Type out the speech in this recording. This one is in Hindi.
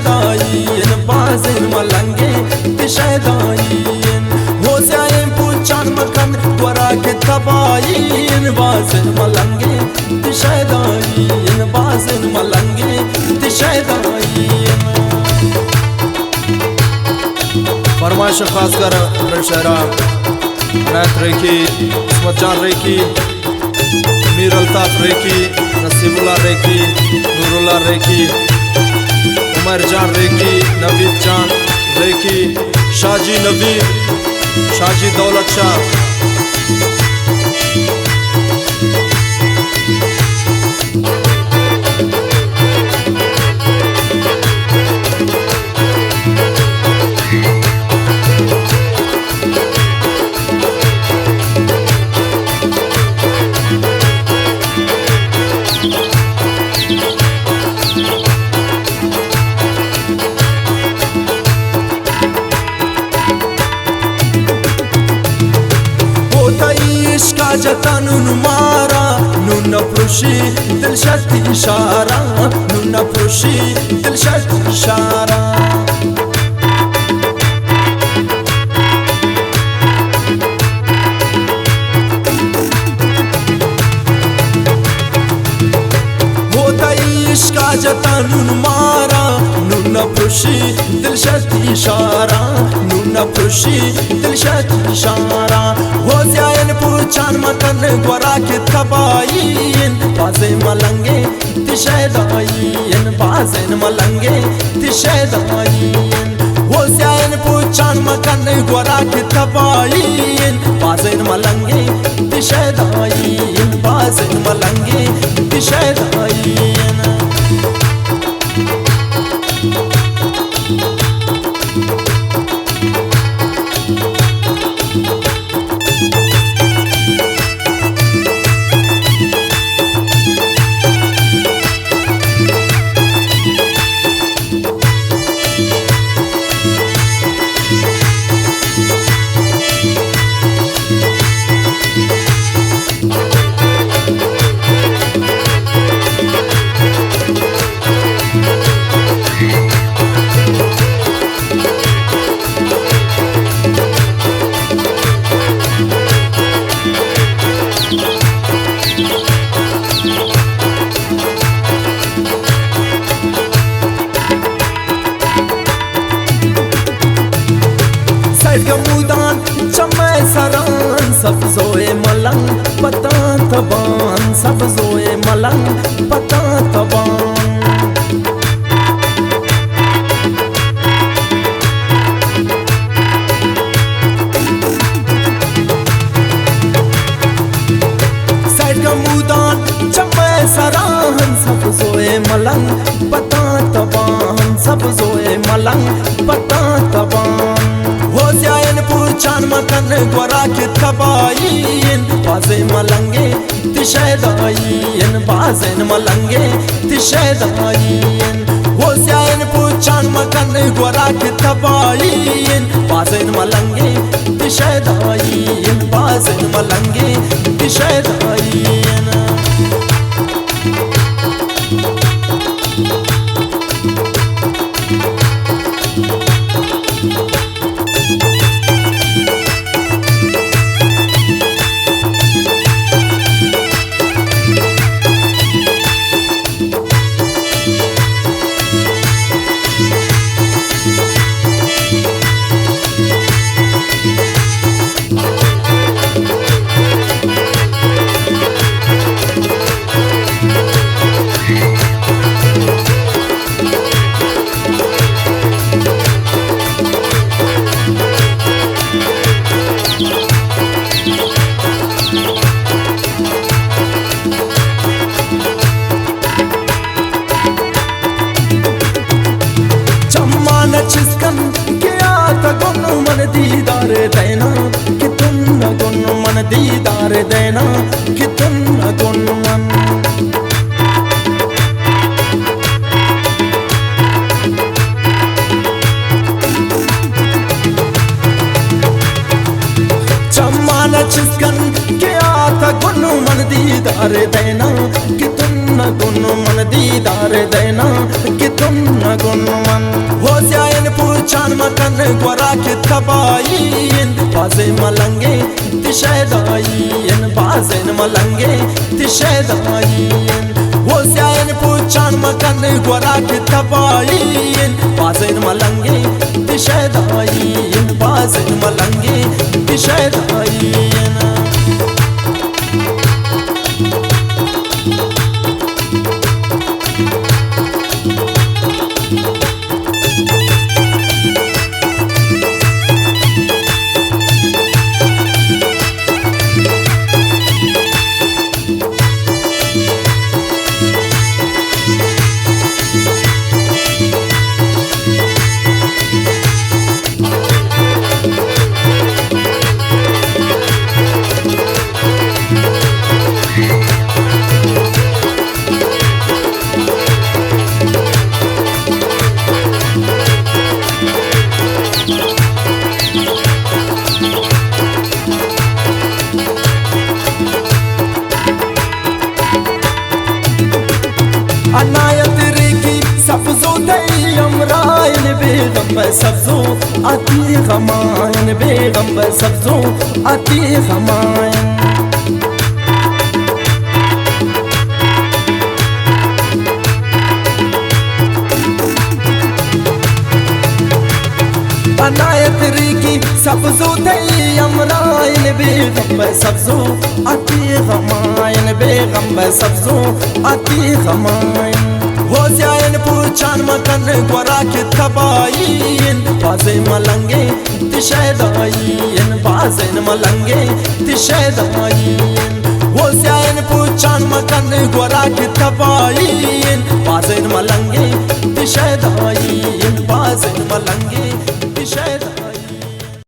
शैदाइन बाजिन मलंगे शैदाइन हो जाए पूछान मकन द्वारा के तबाइन बाजिन मलंगे शैदाइन बाजिन मलंगे शैदाइन। फरमाइश खास कर शहरा अनायत रेखी, इसमत जान रेखी, मीर अल्ताफ रेखी, नसीबुल्लाह रेखी, नूरुल्लाह रेखी, उमर जान रेखी, नवीद जान रेखी, शाजी नवीद, शाजी दौलत शाह। इश्का जतन मारा नून फरुशी दिल शर्त इशारा, नून फरुशी दिल शर्त इशारा। होता इश्का जतन मारा नून फरुशी दिल शर्त इशारा, नून फरुशी दिल शर्त इशारा। हो जायन पूछान मकन द्वारा के तबाइन बाजे मलंगे शैदाइन बाजिन मलंगे शैदाइन। हो जायन पूछान मकन द्वारा के तबाइन बाजिन मलंगे शैदाइन बाजिन मलंगे शैदाइन। गमूदान चमै सरान सब जोए मलंग पता तबान, सब जोए मलंग पता तबान। सैड गमूदान चमै सरान सब जोए मलंग पता तबान, सब जोए मलंग पता तबान। हो जायन पूछान मकन द्वारा के तबाइन बाजे मलंगे शैदाइन बाजिन मलंगे शैदाइन। हो जायन पूछान मकन द्वारा के तबाइन बाजिन मलंगे शैदाइन बाजिन मलंगे शैदाइन। चिस्कन क्या तगुन मन दीदार देना कि तुम न गुन मन दीदार देना कि तुम न गुन मन। चम्मान चिस्कन क्या तगुन मन दीदार देना कि तुम न गुन मन दीदार देना कि तुम न गुन मन। पूछान मकन गोरा के तबाइन बाजे मलंगे तिशैदाइन बाजेन मलंगे तिशैदाइन वो स्यान पूछान मकन गोरा के तबाइन बाजेन मलंगे तिशैदाइन बाजेन मलंगे तिशैदाइन अनायत रेखी सब्जो अमराइन बेगम सब्जो आती गमाइन बेगम सब्जो आती गमाइन अनायत रेखी सब्जो अमराइन बेगम सब्जो आती गमाइन बेगम सब्जो आती गमाइन वो स्यान पूछान मकन गोरा के तबाइन बाजे मलंगे तिशैदाइन बाजेन मलंगे तिशैदाइन वो स्यान पूछान मकन गोरा के तबाइन